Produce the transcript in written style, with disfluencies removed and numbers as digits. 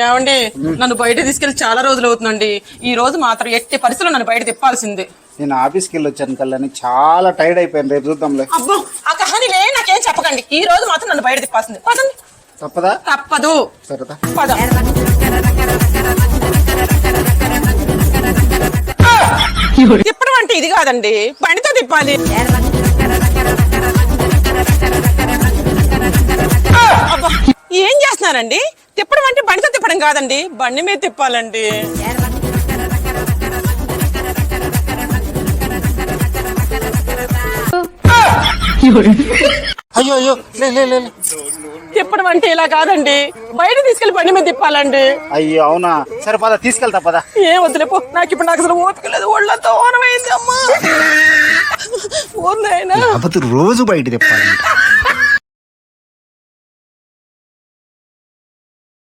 ఏమండి నన్ను బయట తీసుకెళ్లి చాలా రోజులు అవుతుందండి. ఈ రోజు మాత్రం ఎట్టి పరిస్థితుల్లో నన్ను బయట తిప్పాల్సిందే. నేను ఆఫీస్కి వెళ్ళి వచ్చాను కళ్ళని, చాలా టైర్డ్ అయిపోయాను. రేపు చూద్దాంలే. అబ్బో ఆ కహానీలే నాకేం చెప్పకండి. ఈ రోజు మాత్రం నన్ను బయట తిప్పాల్సిందే. పదండి. తప్పదా? తప్పదు. సరేదా? పద. తిప్పడం అంటే ఇది కాదండి, బండితో తిప్పాలి. అబ్బా ఏం చేస్తున్నారండి? తిప్పడం అంటే బండితో తిప్పడం కాదండి, బండి మీద తిప్పాలండి. అయ్యో అయ్యో, లే లే లే. తిప్పడం అంటే ఇలా కాదండి, బయట తీసుకెళ్లి బండి మీద తిప్పాలండి. అయ్యో అవునా? సరే పద, తీసుకెళ్తా పద. ఏం వద్దులేపో, నాకు అసలు ఓపిక లేదు, ఒళ్ళంతా ఓనమైంది అమ్మా. ఊర్లో అయినా రోజు బయట తిప్పాలి.